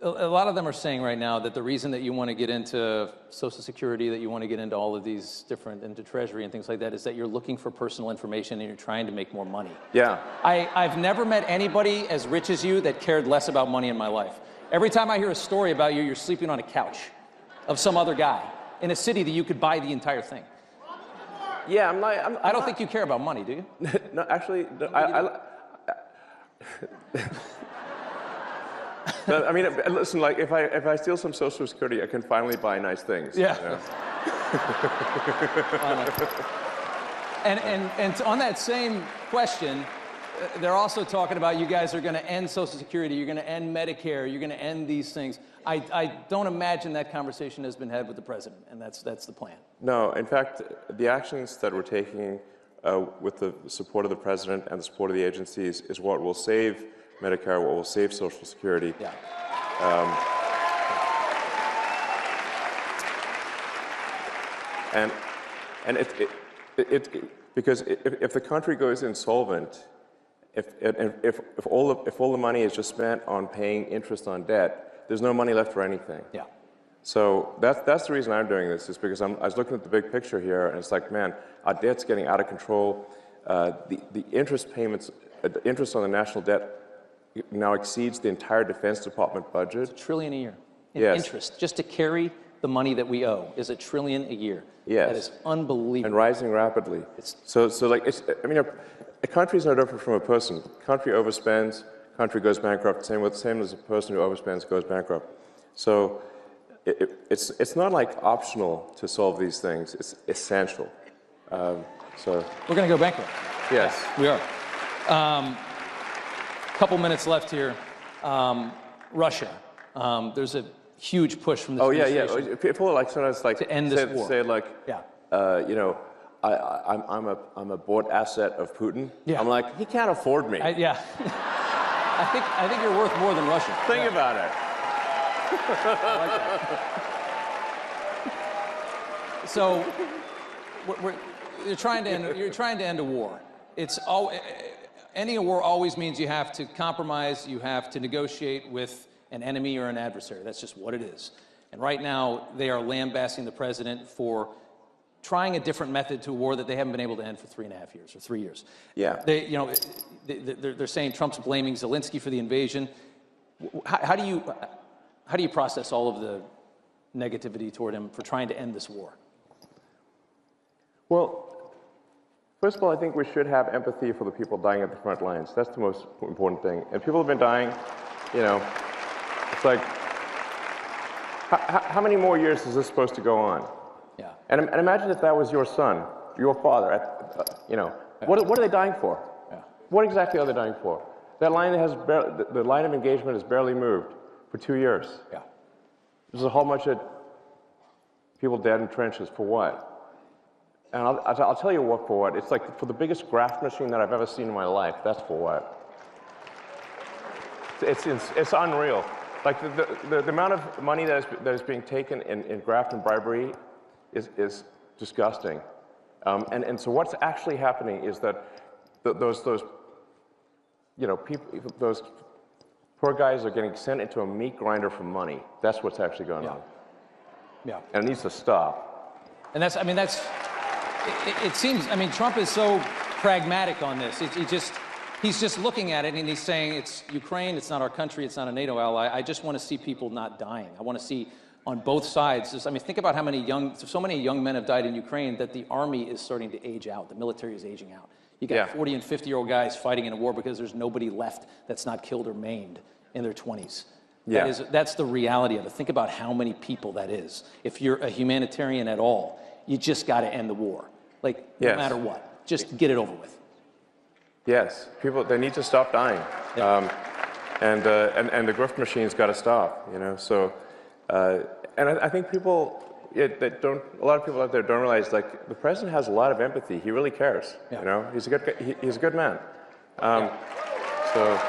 A lot of them are saying right now that the reason that you want to get into Social Security, that you want to get into all of these different, into Treasury and things like that, is that you're looking for personal information and you're trying to make more money. Yeah. I've never met anybody as rich as you that cared less about money in my life. Every time I hear a story about you, you're sleeping on a couch of some other guy in a city that you could buy the entire thing. Yeah, I don't think you care about money, do you? No, actually, no, I mean, listen, like, if I steal some Social Security, I can finally buy nice things. Yeah. You know? And on that same question, they're also talking about you guys are going to end Social Security, you're going to end Medicare, you're going to end these things. I don't imagine that conversation has been had with the president, and that's the plan. No, in fact, the actions that we're taking with the support of the president and the support of the agencies is what will save Medicare, what will save Social Security. Yeah. Because if the country goes insolvent, if all the money is just spent on paying interest on debt, there's no money left for anything. Yeah. So that's the reason I'm doing this, is because I was looking at the big picture here, and it's like, man, our debt's getting out of control. The interest payments, the interest on the national debt now exceeds the entire Defense Department budget. It's $1 trillion a year in Yes. interest. Just to carry the money that we owe is $1 trillion a year. Yes. That is unbelievable. And rising rapidly. So like, I mean, a country is no different from a person. Country overspends, country goes bankrupt. Same as a person who overspends goes bankrupt. So it's not like optional to solve these things. It's essential. So we're going to go bankrupt. Yes. We are. Couple minutes left here. Russia. There's a huge push from this administration. Yeah. People like sometimes like to end this war. Say like, yeah. You know, I'm a bought asset of Putin. Yeah. I'm like, he can't afford me. Yeah. I think you're worth more than Russia. Think about it. I like that. So, you're trying to end a war. Ending a war always means you have to compromise, you have to negotiate with an enemy or an adversary. That's just what it is. And right now, they are lambasting the president for trying a different method to a war that they haven't been able to end for 3.5 years or 3 years. Yeah. They're saying Trump's blaming Zelensky for the invasion. How do you process all of the negativity toward him for trying to end this war? Well, first of all, I think we should have empathy for the people dying at the front lines. That's the most important thing. And people have been dying, you know, it's like, how many more years is this supposed to go on? Yeah. And imagine if that was your son, your father, you know, what are they dying for? Yeah. What exactly are they dying for? That line the line of engagement has barely moved for 2 years. Yeah. There's a whole bunch of people dead in trenches for what? And I'll tell you what for what. It's like for the biggest graft machine that I've ever seen in my life. That's for what. It's unreal. Like the amount of money that is being taken in graft and bribery is disgusting. And so what's actually happening is that those you know, those poor guys are getting sent into a meat grinder for money. That's what's actually going on. Yeah. And it needs to stop. And it seems, I mean, Trump is so pragmatic on this. He's just looking at it and he's saying, it's Ukraine, it's not our country, it's not a NATO ally. I just want to see people not dying. I want to see on both sides. I mean, think about how so many young men have died in Ukraine that the army is starting to age out. The military is aging out. You got 40 and 50-year-old guys fighting in a war because there's nobody left that's not killed or maimed in their 20s. Yeah. That's the reality of it. Think about how many people that is. If you're a humanitarian at all, you just got to end the war. Like, no matter what. Just get it over with. Yes. People, they need to stop dying. Yeah. And the grift machine's got to stop, you know. So, and I think people, a lot of people out there don't realize, like, the president has a lot of empathy. He really cares, you know. He's a good man. So.